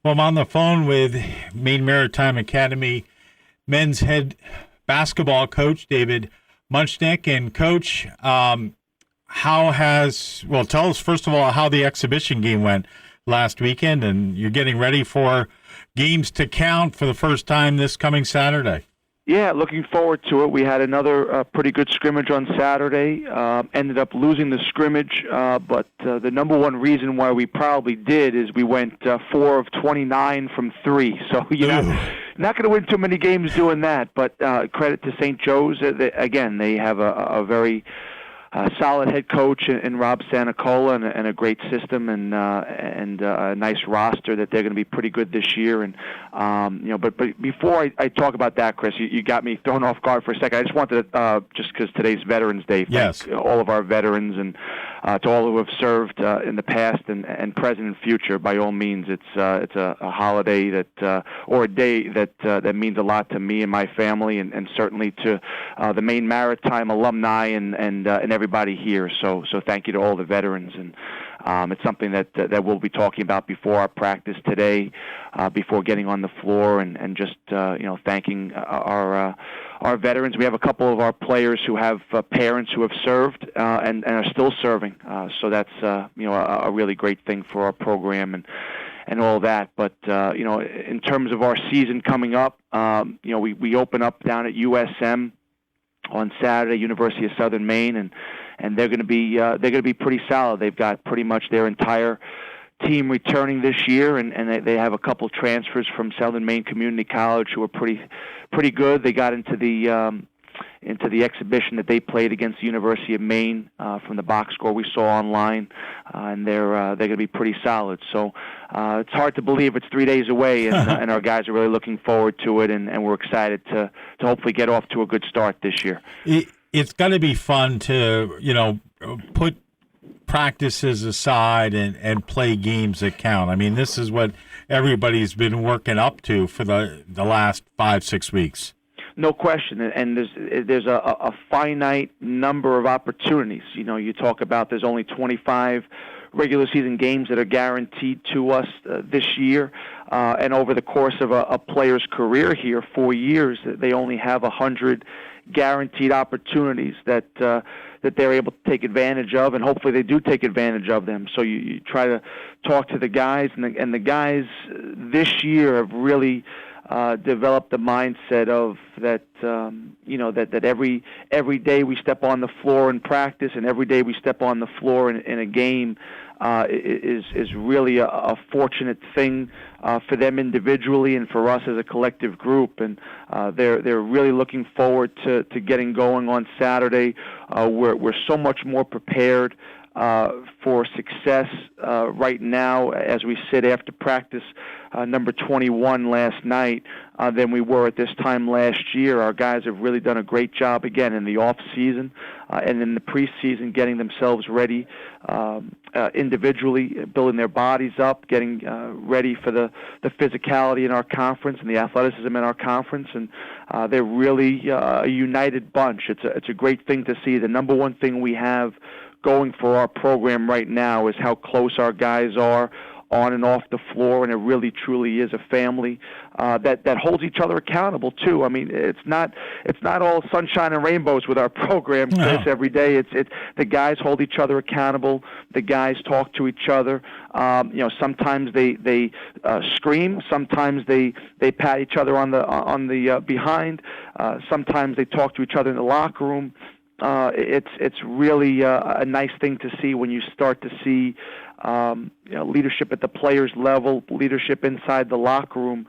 Well, I'm on the phone with Maine Maritime Academy men's head basketball coach, David Muchnick. And, Coach, tell us, first of all, how the exhibition game went last weekend, and you're getting ready for games to count for the first time this coming Saturday. Yeah, looking forward to it. We had another pretty good scrimmage on Saturday. Ended up losing the scrimmage, but the number one reason why we probably did is we went 4 of 29 from 3. So, not going to win too many games doing that. But credit to St. Joe's. Again, they have a very solid head coach in Rob Santacola and a great system and a nice roster that they're going to be pretty good this year. And but before I talk about that, Chris, you got me thrown off guard for a second. I just wanted to just because today's Veterans Day, thank all of our veterans and to all who have served in the past and present and future. By all means, it's a holiday that or a day that means a lot to me and my family, and certainly to the Maine Maritime alumni and everybody here. So thank you to all the veterans, and it's something that we'll be talking about before our practice today, before getting on the floor, and just thanking our veterans. We have a couple of our players who have parents who have served and are still serving. So that's a really great thing for our program and all that. But in terms of our season coming up, we open up down at USM on Saturday, University of Southern Maine, and they're going to be pretty solid. They've got pretty much their entire team returning this year, and they have a couple transfers from Southern Maine Community College who are pretty good. They got into the exhibition that they played against the University of Maine from the box score we saw online, and they're going to be pretty solid. So it's hard to believe it's 3 days away, and our guys are really looking forward to it, and we're excited to hopefully get off to a good start this year. It's going to be fun to put practices aside and play games that count. I mean, this is what everybody's been working up to for the last 5-6 weeks. No question, and there's a finite number of opportunities. You talk about there's only 25 regular season games that are guaranteed to us this year, and over the course of a player's career here, 4 years, they only have 100 guaranteed opportunities that they're able to take advantage of, and hopefully they do take advantage of them. So you try to talk to the guys, and the guys this year have really developed the mindset of that that every day we step on the floor in practice, and every day we step on the floor in a game is really a fortunate thing for them individually and for us as a collective group. And they're really looking forward to getting going on Saturday. We're so much more prepared for success right now as we sit after practice number 21 last night than we were at this time last year. Our guys have really done a great job again in the off season and in the preseason, getting themselves ready individually, building their bodies up, getting ready for the physicality in our conference and the athleticism in our conference, and they're really a united bunch. It's a great thing to see. The number one thing we have going for our program right now is how close our guys are on and off the floor, and it really truly is a family that holds each other accountable too. I mean, it's not all sunshine and rainbows with our program, Chris. No. Every day, it's the guys hold each other accountable. The guys talk to each other. Sometimes they scream. Sometimes they pat each other on the behind. Sometimes they talk to each other in the locker room. It's really a nice thing to see when you start to see leadership at the players' level, leadership inside the locker room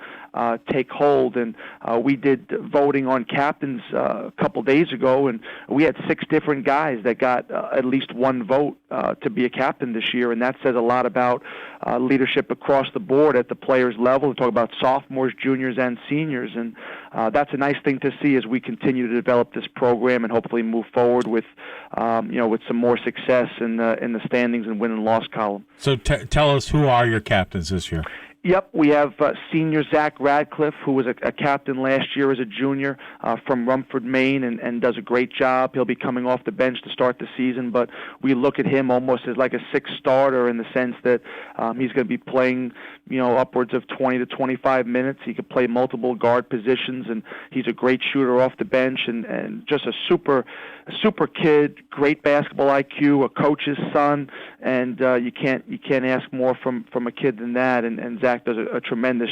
take hold. And we did voting on captains a couple days ago, and we had 6 different guys that got at least one vote to be a captain this year, and that says a lot about leadership across the board at the players' level. We talk about sophomores, juniors, and seniors, and that's a nice thing to see as we continue to develop this program and hopefully move forward with some more success in the standings and win and loss column. So tell us, who are your captains this year? Yep, we have senior Zach Radcliffe, who was a captain last year as a junior from Rumford, Maine, and does a great job. He'll be coming off the bench to start the season, but we look at him almost as like a sixth starter in the sense that he's going to be playing, upwards of 20 to 25 minutes. He could play multiple guard positions, and he's a great shooter off the bench and just a super kid, great basketball IQ, a coach's son, and you can't ask more from a kid than that. And Zach does a tremendous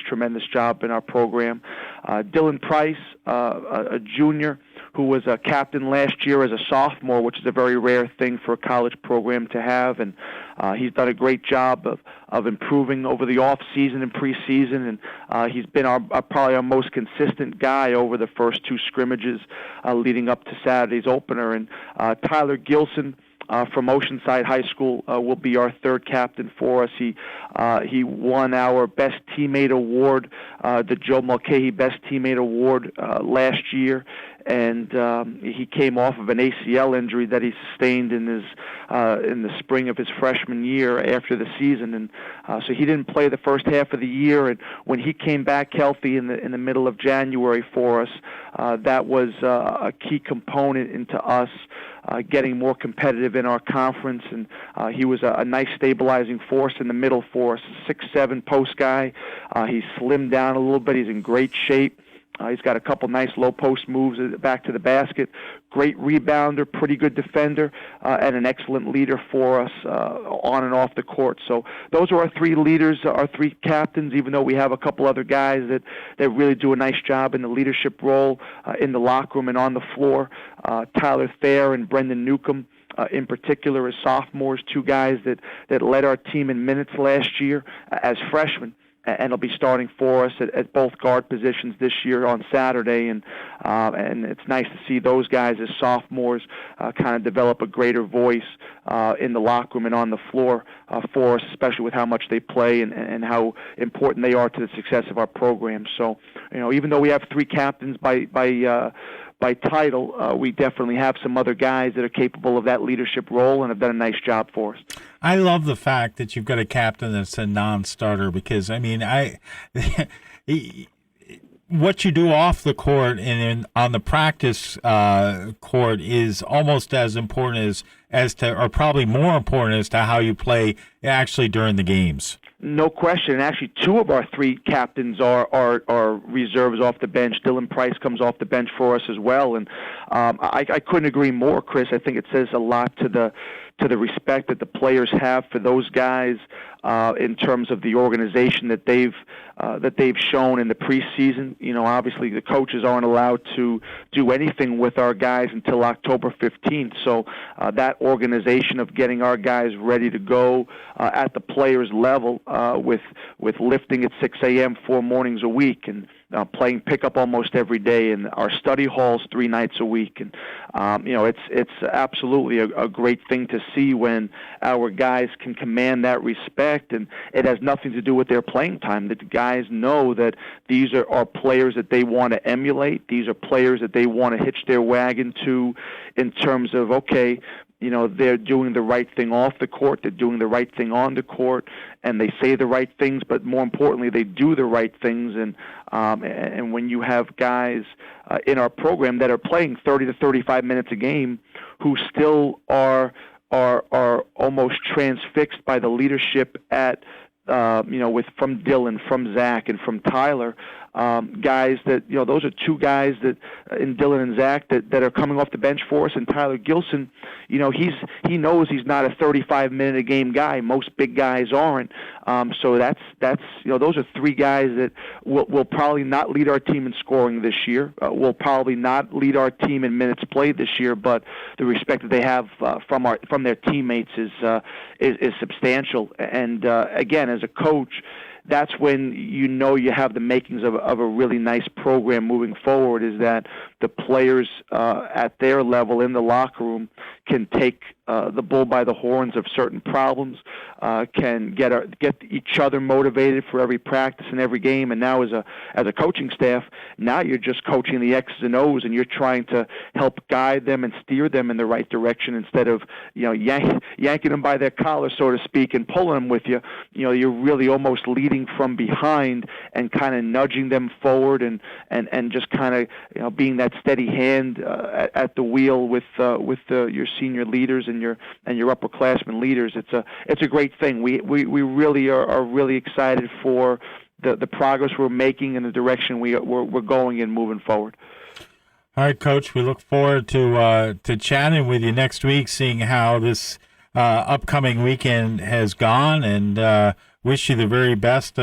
job in our program. Dylan Price, a junior who was a captain last year as a sophomore, which is a very rare thing for a college program to have, and he's done a great job of improving over the off season and preseason, and he's been probably our most consistent guy over the first two scrimmages leading up to Saturday's opener. And Tyler Gilson from Oceanside High School will be our third captain for us. He won our Best Teammate Award, the Joe Mulcahy Best Teammate Award last year, and he came off of an ACL injury that he sustained in the spring of his freshman year after the season, and so he didn't play the first half of the year. And when he came back healthy in the middle of January for us, that was a key component into us getting more competitive in our conference, and he was a nice stabilizing force in the middle for us. 6'7" post guy. He's slimmed down a little bit. He's in great shape. He's got a couple nice low post moves back to the basket. Great rebounder, pretty good defender, and an excellent leader for us on and off the court. So those are our three leaders, our three captains, even though we have a couple other guys that really do a nice job in the leadership role in the locker room and on the floor. Tyler Thayer and Brendan Newcomb, in particular, as sophomores, two guys that led our team in minutes last year as freshmen, and will be starting for us at both guard positions this year on Saturday, and it's nice to see those guys as sophomores kind of develop a greater voice in the locker room and on the floor for us, especially with how much they play and how important they are to the success of our program. So, even though we have three captains by title, we definitely have some other guys that are capable of that leadership role and have done a nice job for us. I love the fact that you've got a captain that's a non-starter because, what you do off the court and on the practice court is almost as important as to, or probably more important as to how you play actually during the games. No question. And actually, two of our three captains are reserves off the bench. Dylan Price comes off the bench for us as well. And I couldn't agree more, Chris. I think it says a lot to the respect that the players have for those guys in terms of the organization that they've shown in the preseason. Obviously the coaches aren't allowed to do anything with our guys until October 15th. So that organization of getting our guys ready to go at the players' level with lifting at 6 a.m. 4 mornings a week and playing pickup almost every day, and our study halls 3 nights a week, and it's absolutely a great thing to see when our guys can command that respect, and it has nothing to do with their playing time. That the guys know that these are players that they want to emulate. These are players that they want to hitch their wagon to, in terms of they're doing the right thing off the court, they're doing the right thing on the court, and they say the right things, but more importantly, they do the right things. And when you have guys in our program that are playing 30 to 35 minutes a game, who still are almost transfixed by the leadership from Dylan, from Zach, and from Tyler. Guys that, those are two guys that in Dylan and Zach that are coming off the bench for us. And Tyler Gilson, he knows he's not a 35-minute a game guy. Most big guys aren't. So that's those are three guys that will probably not lead our team in scoring this year. Will probably not lead our team in minutes played this year. But the respect that they have from their teammates is substantial. And again, as a coach, that's when you have the makings of a really nice program moving forward, is that the players at their level in the locker room can take the bull by the horns of certain problems, can get each other motivated for every practice and every game. And now as a coaching staff, now you're just coaching the X's and O's, and you're trying to help guide them and steer them in the right direction instead of yanking them by their collar, so to speak, and pulling them with you. You're really almost leading from behind and kind of nudging them forward and just kind of being that steady hand at the wheel with your senior leaders and your upperclassmen leaders. It's a great thing. We really are really excited for the progress we're making and the direction we're going in moving forward. All right, Coach. We look forward to chatting with you next week, seeing how this upcoming weekend has gone, and wish you the very best for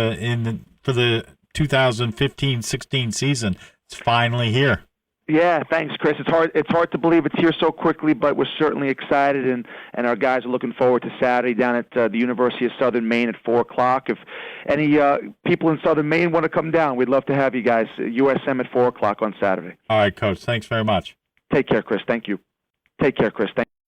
the 2015-16 season. It's finally here. Yeah, thanks, Chris. It's hard to believe it's here so quickly, but we're certainly excited, and our guys are looking forward to Saturday down at the University of Southern Maine at 4 o'clock. If any people in Southern Maine want to come down, we'd love to have you guys. USM at 4 o'clock on Saturday. All right, Coach. Thanks very much. Take care, Chris. Thank you. Take care, Chris. Thank you.